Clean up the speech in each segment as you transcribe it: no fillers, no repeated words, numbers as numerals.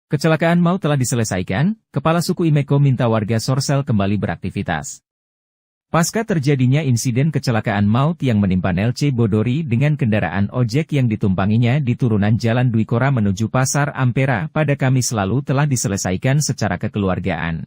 Kecelakaan maut telah diselesaikan, Kepala Suku Imeko minta warga Sorsel kembali beraktivitas. Pasca terjadinya insiden kecelakaan maut yang menimpa Nelce Bodori dengan kendaraan ojek yang ditumpanginya di turunan Jalan Dwi Kora menuju Pasar Ampera pada Kamis lalu telah diselesaikan secara kekeluargaan.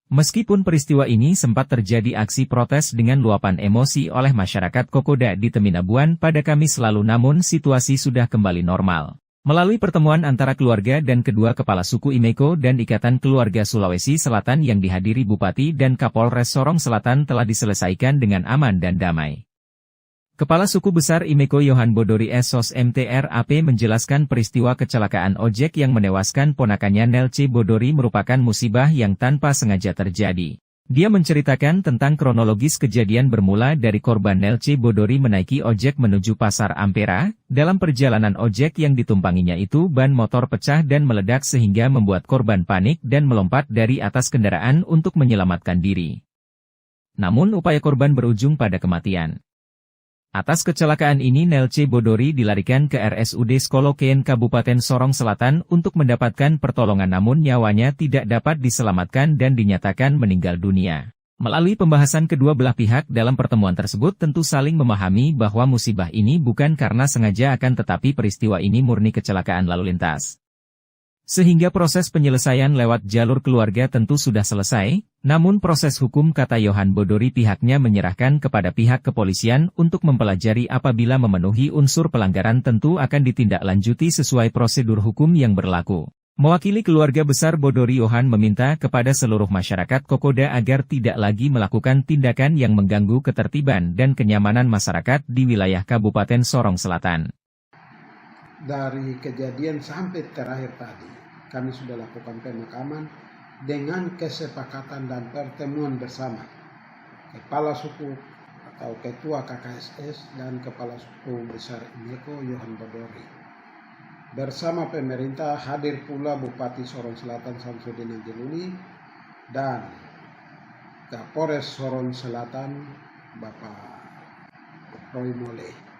Meskipun peristiwa ini sempat terjadi aksi protes dengan luapan emosi oleh masyarakat Kokoda di Teminabuan pada Kamis lalu, namun situasi sudah kembali normal. Melalui pertemuan antara keluarga dan kedua kepala suku Imeko dan Ikatan Keluarga Sulawesi Selatan yang dihadiri Bupati dan Kapolres Sorong Selatan telah diselesaikan dengan aman dan damai. Kepala Suku Besar Imeko Yohan Bodori Sos MTRAP menjelaskan peristiwa kecelakaan ojek yang menewaskan ponakannya Nelce Bodori merupakan musibah yang tanpa sengaja terjadi. Dia menceritakan tentang kronologis kejadian bermula dari korban Nelce Bodori menaiki ojek menuju Pasar Ampera. Dalam perjalanan ojek yang ditumpanginya itu ban motor pecah dan meledak sehingga membuat korban panik dan melompat dari atas kendaraan untuk menyelamatkan diri. Namun upaya korban berujung pada kematian. Atas kecelakaan ini Nelce Bodori dilarikan ke RSUD Skoloken Kabupaten Sorong Selatan untuk mendapatkan pertolongan, namun nyawanya tidak dapat diselamatkan dan dinyatakan meninggal dunia. Melalui pembahasan kedua belah pihak dalam pertemuan tersebut tentu saling memahami bahwa musibah ini bukan karena sengaja, akan tetapi peristiwa ini murni kecelakaan lalu lintas. Sehingga proses penyelesaian lewat jalur keluarga tentu sudah selesai, namun proses hukum, kata Yohan Bodori, pihaknya menyerahkan kepada pihak kepolisian untuk mempelajari. Apabila memenuhi unsur pelanggaran tentu akan ditindaklanjuti sesuai prosedur hukum yang berlaku. Mewakili keluarga besar Bodori, Yohan meminta kepada seluruh masyarakat Kokoda agar tidak lagi melakukan tindakan yang mengganggu ketertiban dan kenyamanan masyarakat di wilayah Kabupaten Sorong Selatan. Dari kejadian sampai terakhir tadi, kami sudah lakukan pemakaman dengan kesepakatan dan pertemuan bersama Kepala Suku atau Ketua KKSS dan Kepala Suku Besar Imeko Yohan Bodori. Bersama pemerintah hadir pula Bupati Sorong Selatan Samsudin Angeluli dan Kapolres Sorong Selatan Bapak Roy Mole.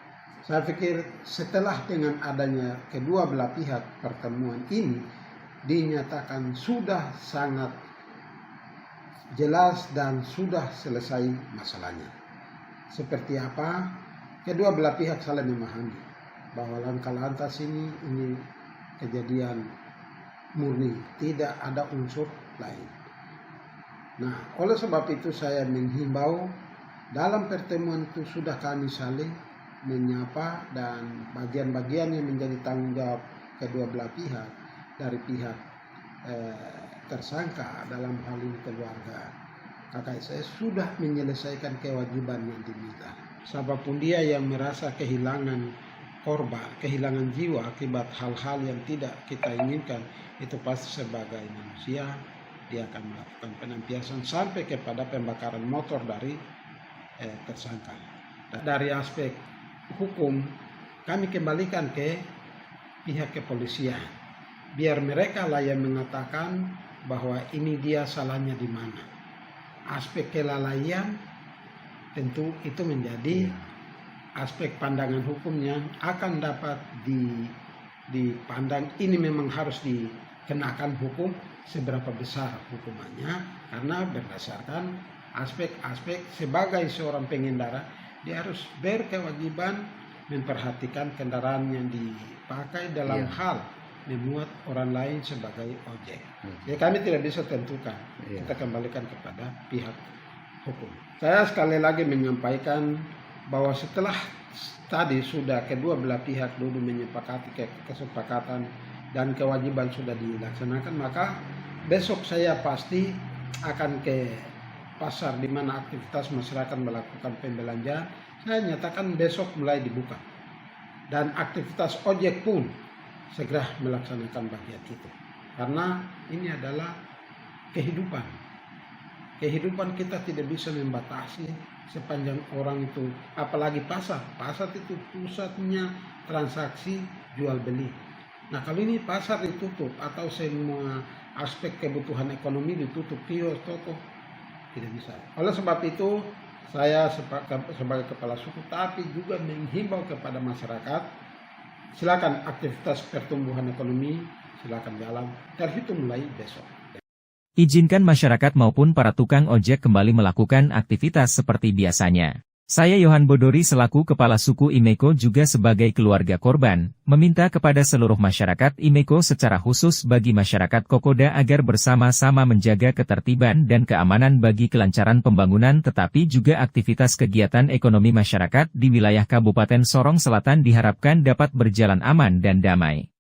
Saya pikir setelah dengan adanya kedua belah pihak pertemuan ini dinyatakan sudah sangat jelas dan sudah selesai masalahnya. Seperti apa? Kedua belah pihak saling memahami bahwa langkah lantas ini kejadian murni, tidak ada unsur lain. Nah, oleh sebab itu saya menghimbau dalam pertemuan itu sudah kami saling menyapa dan bagian-bagian yang menjadi tanggung jawab kedua belah pihak dari pihak tersangka dalam hal ini keluarga KKSS sudah menyelesaikan kewajiban yang diminta. Siapapun dia yang merasa kehilangan korban, kehilangan jiwa akibat hal-hal yang tidak kita inginkan, itu pasti sebagai manusia dia akan melakukan penampiasan sampai kepada pembakaran motor dari tersangka. Dari aspek hukum kami kembalikan ke pihak kepolisian biar mereka lah yang mengatakan bahwa ini dia salahnya di mana. Aspek kelalaian tentu itu menjadi aspek pandangan hukum yang akan dapat dipandang ini memang harus dikenakan hukum, seberapa besar hukumannya, karena berdasarkan aspek-aspek sebagai seorang pengendara dia harus berkewajiban memperhatikan kendaraan yang dipakai dalam hal memuat orang lain sebagai ojek. Ya kami tidak bisa tentukan, kita kembalikan kepada pihak hukum. Saya sekali lagi menyampaikan bahwa setelah tadi sudah kedua belah pihak dulu menyepakati kesepakatan dan kewajiban sudah dilaksanakan, maka besok saya pasti akan ke pasar di mana aktivitas masyarakat melakukan pembelanjaan. Saya nyatakan besok mulai dibuka dan aktivitas ojek pun segera melaksanakan bagian itu, karena ini adalah kehidupan kita tidak bisa membatasi sepanjang orang itu, apalagi pasar itu pusatnya transaksi jual beli. Nah kalau ini pasar ditutup atau semua aspek kebutuhan ekonomi ditutup, kios, toko, tidak bisa. Oleh sebab itu saya sebagai kepala suku tapi juga menghimbau kepada masyarakat, silakan aktivitas pertumbuhan ekonomi silakan jalan, terhitung mulai besok. Izinkan masyarakat maupun para tukang ojek kembali melakukan aktivitas seperti biasanya. Saya Yohan Bodori selaku Kepala Suku Imeko juga sebagai keluarga korban, meminta kepada seluruh masyarakat Imeko secara khusus bagi masyarakat Kokoda agar bersama-sama menjaga ketertiban dan keamanan bagi kelancaran pembangunan tetapi juga aktivitas kegiatan ekonomi masyarakat di wilayah Kabupaten Sorong Selatan diharapkan dapat berjalan aman dan damai.